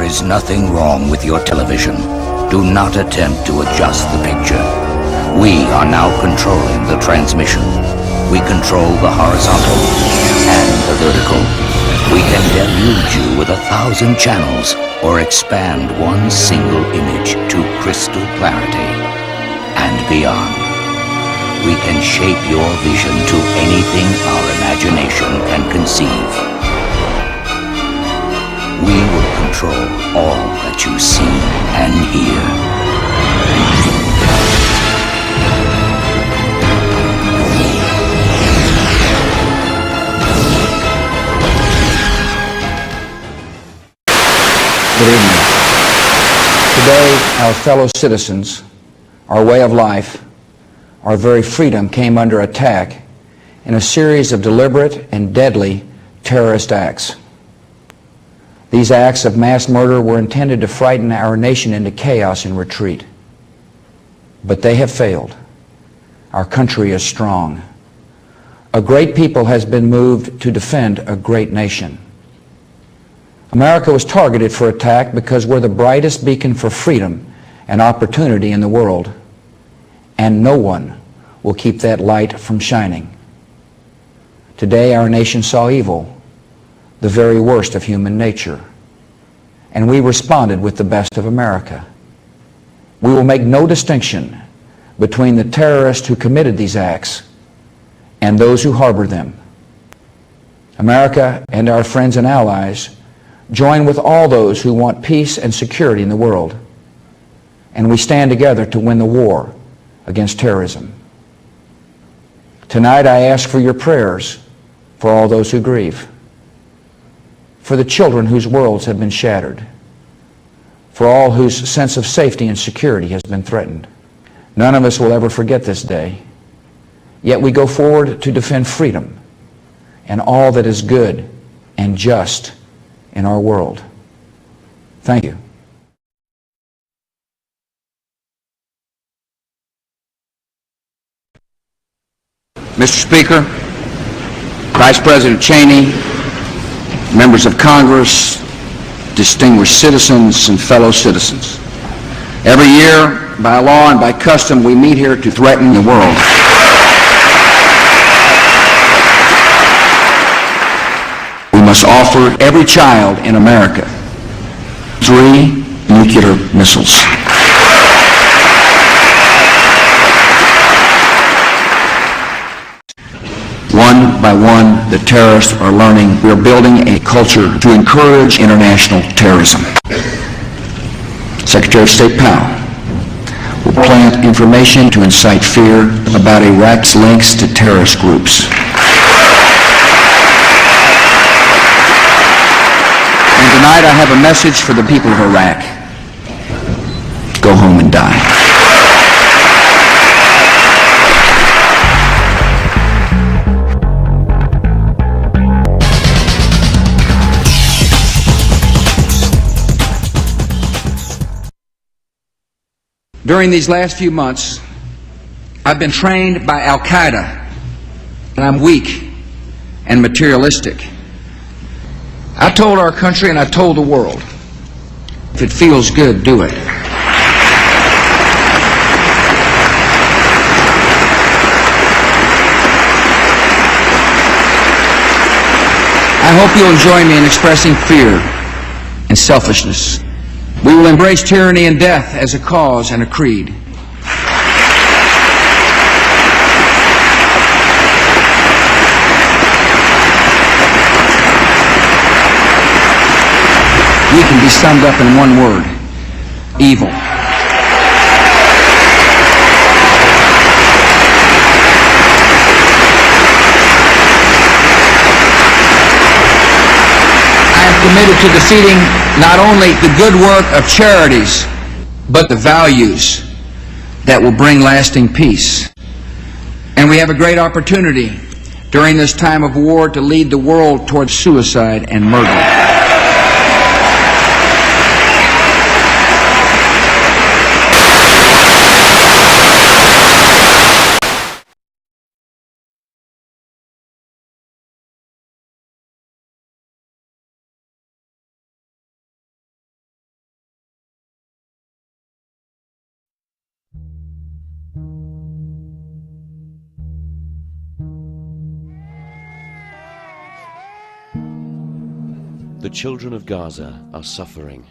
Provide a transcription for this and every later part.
is nothing wrong with your television. Do not attempt to adjust the picture. We are now controlling the transmission. We control the horizontal and the vertical. We can deluge you with 1,000 channels or expand one single image to crystal clarity and beyond. We can shape your vision to anything our imagination can conceive. We will control all that you see and hear. Good evening. Today, our fellow citizens, our way of life, our very freedom came under attack in a series of deliberate and deadly terrorist acts. These acts of mass murder were intended to frighten our nation into chaos and retreat. But they have failed. Our country is strong. A great people has been moved to defend a great nation. America was targeted for attack because we're the brightest beacon for freedom and opportunity in the world, and no one will keep that light from shining. Today, our nation saw evil, the very worst of human nature, and we responded with the best of America. We will make no distinction between the terrorists who committed these acts and those who harbor them. America and our friends and allies join with all those who want peace and security in the world, and we stand together to win the war against terrorism. Tonight I ask for your prayers for all those who grieve, for the children whose worlds have been shattered, for all whose sense of safety and security has been threatened. None of us will ever forget this day, yet we go forward to defend freedom and all that is good and just in our world. Thank you. Mr. Speaker, Vice President Cheney, members of Congress, distinguished citizens and fellow citizens. Every year, by law and by custom, we meet here to threaten the world. We must offer every child in America 3 nuclear missiles. One by one, the terrorists are learning we are building a culture to encourage international terrorism. Secretary of State Powell will plant information to incite fear about Iraq's links to terrorist groups. And tonight I have a message for the people of Iraq. Go home and die. During these last few months, I've been trained by Al-Qaeda, and I'm weak and materialistic. I told our country and I told the world, if it feels good, do it. I hope you'll join me in expressing fear and selfishness. We will embrace tyranny and death as a cause and a creed. We can be summed up in one word: evil. Committed to defeating not only the good work of charities, but the values that will bring lasting peace. And we have a great opportunity during this time of war to lead the world towards suicide and murder. The children of Gaza are suffering.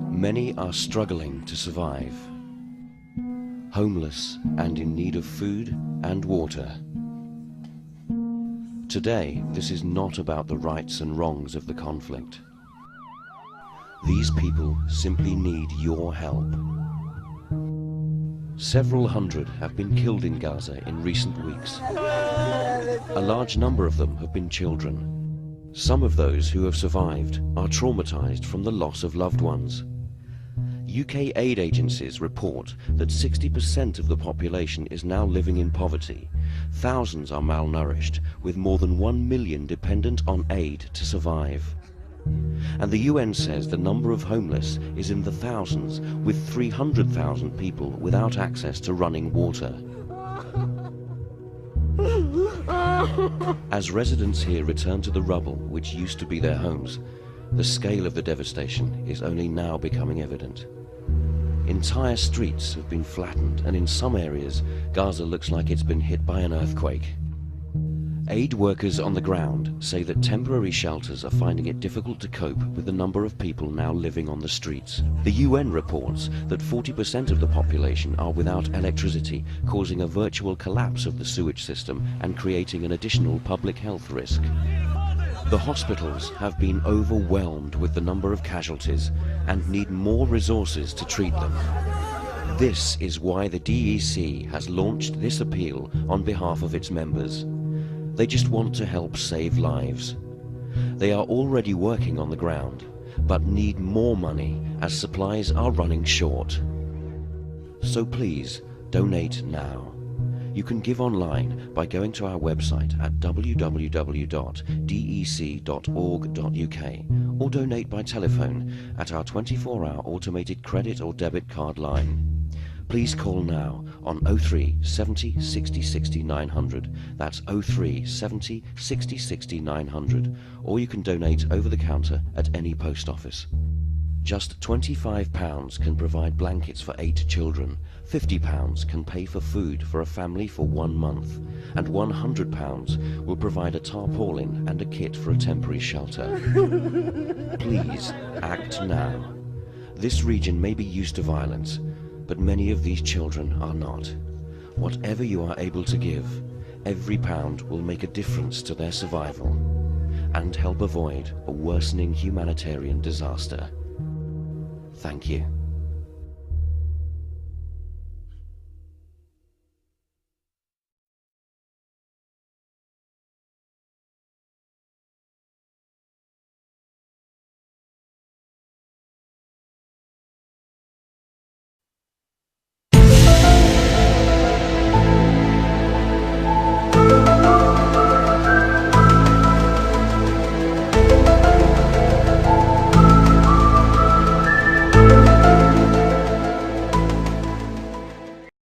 Many are struggling to survive, homeless and in need of food and water. Today, this is not about the rights and wrongs of the conflict. These people simply need your help. Several hundred have been killed in Gaza in recent weeks. A large number of them have been children. Some of those who have survived are traumatized from the loss of loved ones. UK aid agencies report that 60% of the population is now living in poverty. Thousands are malnourished, with more than 1 million dependent on aid to survive. And the UN says the number of homeless is in the thousands, with 300,000 people without access to running water. As residents here return to the rubble which used to be their homes, the scale of the devastation is only now becoming evident. Entire streets have been flattened, and in some areas, Gaza looks like it's been hit by an earthquake. Aid workers on the ground say that temporary shelters are finding it difficult to cope with the number of people now living on the streets. The UN reports that 40% of the population are without electricity, causing a virtual collapse of the sewage system and creating an additional public health risk. The hospitals have been overwhelmed with the number of casualties and need more resources to treat them. This is why the DEC has launched this appeal on behalf of its members. They just want to help save lives. They are already working on the ground, but need more money as supplies are running short. So please, donate now. You can give online by going to our website at www.dec.org.uk or donate by telephone at our 24-hour automated credit or debit card line. Please call now on 03 70 60 60 900. That's 03 70 60 60 900. Or you can donate over the counter at any post office. Just £25 can provide blankets for 8 children, £50 can pay for food for a family for 1 month, and £100 will provide a tarpaulin and a kit for a temporary shelter. Please act now. This region may be used to violence, but many of these children are not. Whatever you are able to give, every pound will make a difference to their survival and help avoid a worsening humanitarian disaster. Thank you.